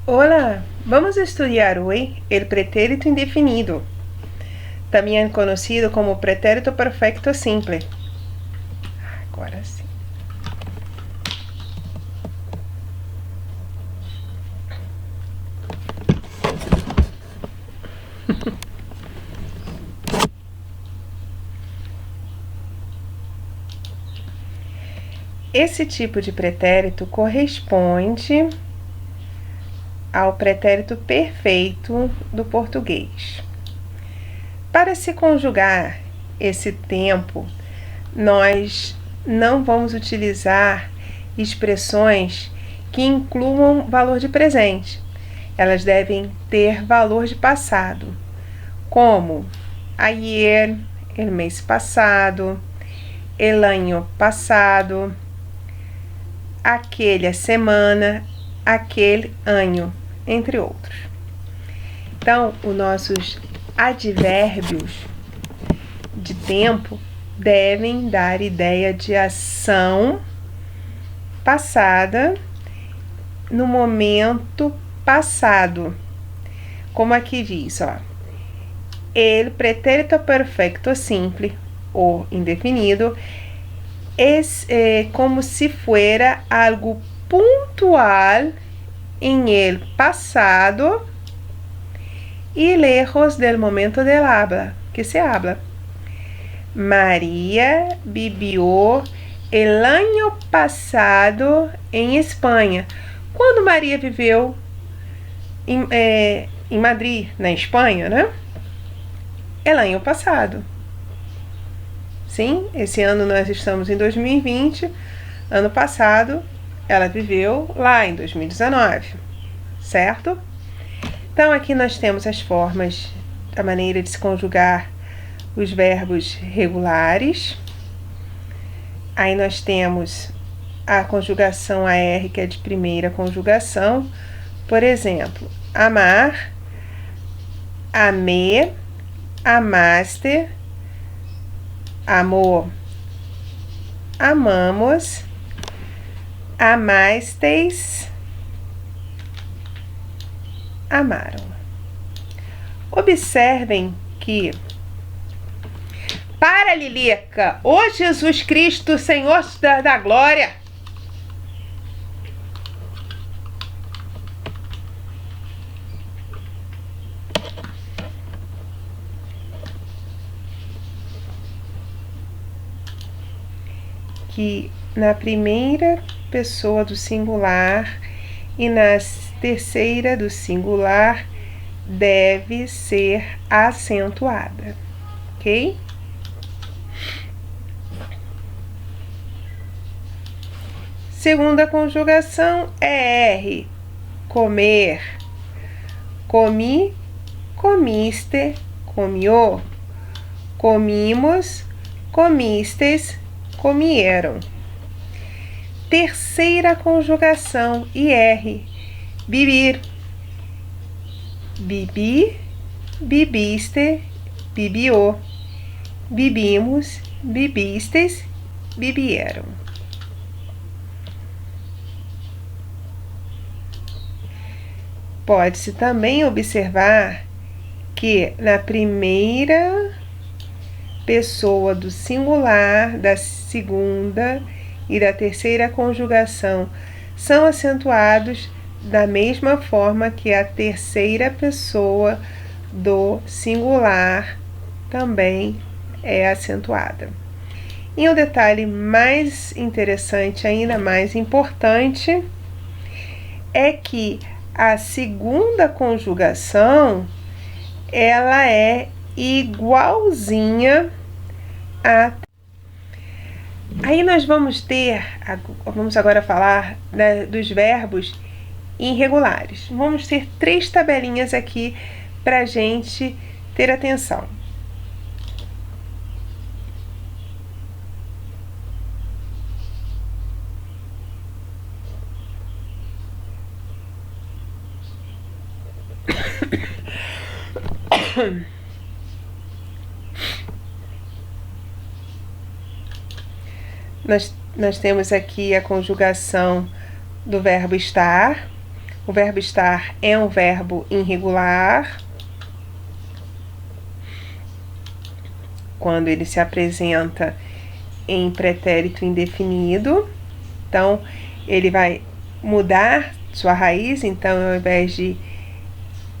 Hola, vamos a estudiar hoy el pretérito indefinido, también conocido como pretérito perfecto simple. Agora sim. Esse tipo de pretérito corresponde ao pretérito perfeito do português. Para se conjugar esse tempo, nós não vamos utilizar expressões que incluam valor de presente. Elas devem ter valor de passado, como ayer, el mês passado, el año passado, aquela semana, aquele ano, entre outros. Então, os nossos advérbios de tempo devem dar ideia de ação passada no momento passado. Como aqui diz, ó. El pretérito perfecto simple, o indefinido, es como si fuera algo puntual en el pasado y lejos del momento del habla, que se habla. María vivió el año pasado en Espanha. Quando Maria viveu em Madrid, na Espanha, né? El año passado. Sim, esse ano nós estamos em 2020. Ano passado, ela viveu lá em 2019, certo? Então, aqui nós temos as formas, a maneira de se conjugar os verbos regulares. Aí nós temos a conjugação AR, que é de primeira conjugação. Por exemplo, amar, amé, amaste, amor, amamos, amasteis, amaram. Observem que para Lilica, ô Jesus Cristo, Senhor da Glória, que na primeira pessoa do singular e na terceira do singular deve ser acentuada, ok? Segunda conjugação é R. Comer, comi, comiste, comió, comimos, comistes, comieram. Terceira conjugação IR. Bibir, bibi, bibiste, bibió, bibimos, bibistes, bibieram. Pode-se também observar que na primeira pessoa do singular, da segunda e da terceira conjugação são acentuados da mesma forma que a terceira pessoa do singular também é acentuada. E um detalhe mais interessante, ainda mais importante, é que a segunda conjugação ela é igualzinha a... Aí nós vamos agora falar dos verbos irregulares. Vamos ter 3 tabelinhas aqui para a gente ter atenção. Nós temos aqui a conjugação do verbo estar, O verbo estar é um verbo irregular quando ele se apresenta em pretérito indefinido. Então, ele vai mudar sua raiz. Então, ao invés de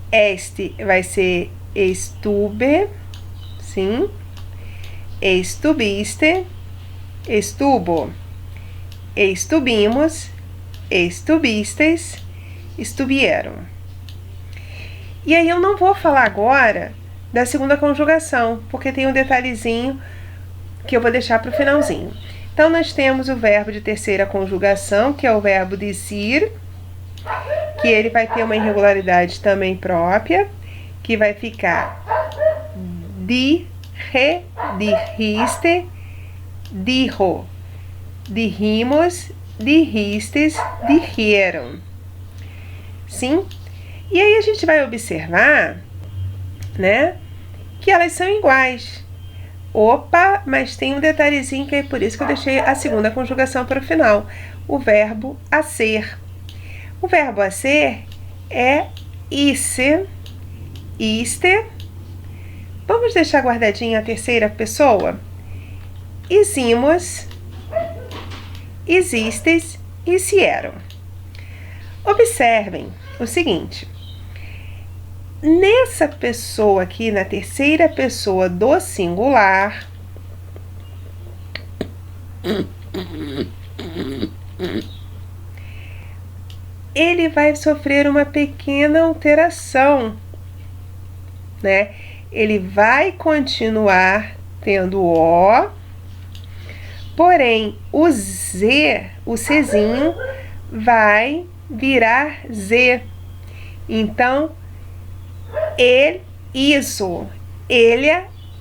este, vai ser estube, sim. Estubiste, estubo. Estubimos, estubistes, estuvieram. E aí eu não vou falar agora da segunda conjugação, porque tem um detalhezinho que eu vou deixar para o finalzinho. Então, nós temos o verbo de terceira conjugação, que é o verbo dizer, que ele vai ter uma irregularidade também própria, que vai ficar dire, diriste, dijo, dirrimos, dirristes, dijeron. Sim? E aí a gente vai observar, né, que elas são iguais. Opa, mas tem um detalhezinho que é por isso que eu deixei a segunda conjugação para o final. O verbo a ser. O verbo a ser é isse, iste. Vamos deixar guardadinha a terceira pessoa? Isimos, existes e se eram. Observem o seguinte: nessa pessoa aqui, na terceira pessoa do singular, ele vai sofrer uma pequena alteração, né? Ele vai continuar tendo o, porém o Z, o Czinho, vai virar Z. Então, ele iso, ele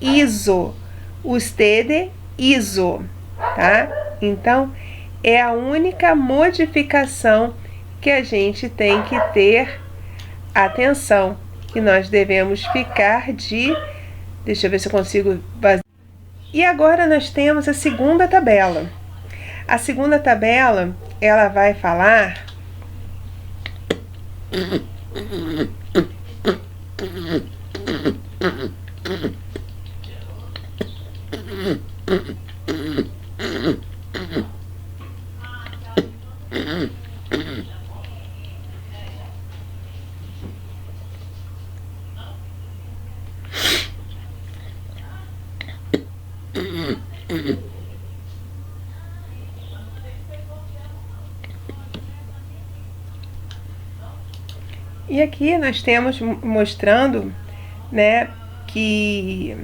iso, usted iso, tá? Então, é a única modificação que a gente tem que ter atenção, que nós devemos ficar de... Deixa eu ver se eu consigo... E agora nós temos a segunda tabela. A segunda tabela, ela vai falar... E aqui nós temos mostrando, né, que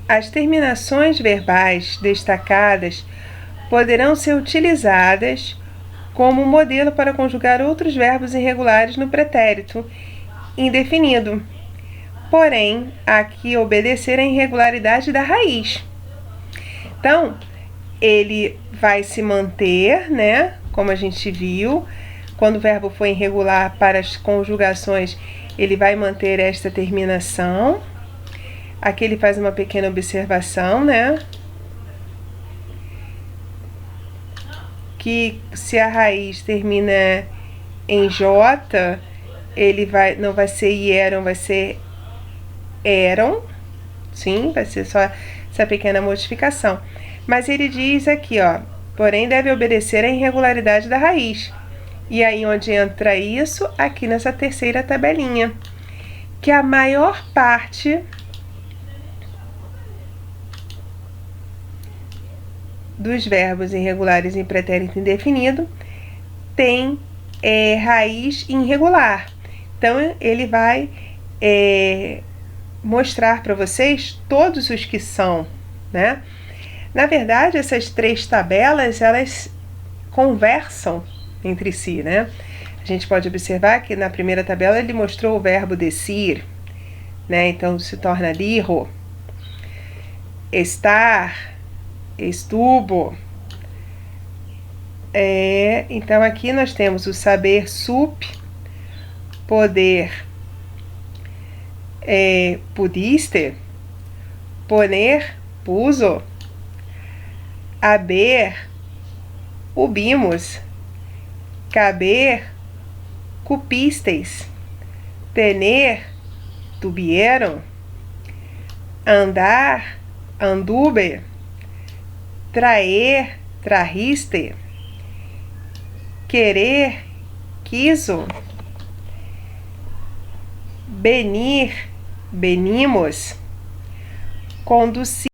as terminações verbais destacadas poderão ser utilizadas como modelo para conjugar outros verbos irregulares no pretérito indefinido. Porém, há que obedecer à irregularidade da raiz. Então, ele vai se manter, né, como a gente viu. Quando o verbo for irregular para as conjugações, ele vai manter esta terminação. Aqui ele faz uma pequena observação, né? Que se a raiz termina em J, ele não vai ser ieron, vai ser eram. Sim, vai ser só essa pequena modificação. Mas ele diz aqui, ó, porém deve obedecer à irregularidade da raiz. E aí onde entra isso? Aqui nessa terceira tabelinha, que a maior parte dos verbos irregulares em pretérito indefinido tem raiz irregular. Então, ele vai mostrar para vocês todos os que são, né? Na verdade, essas três tabelas, elas conversam entre si, né? A gente pode observar que na primeira tabela ele mostrou o verbo decir, né? Então se torna dirro, estar, estuvo. Então aqui nós temos o saber sup, poder pudiste, poner puso, haber ubimos, caber, cupisteis, tener, tuvieron, andar, anduve, traer, trajiste, querer, quiso, venir, venimos, conduzir,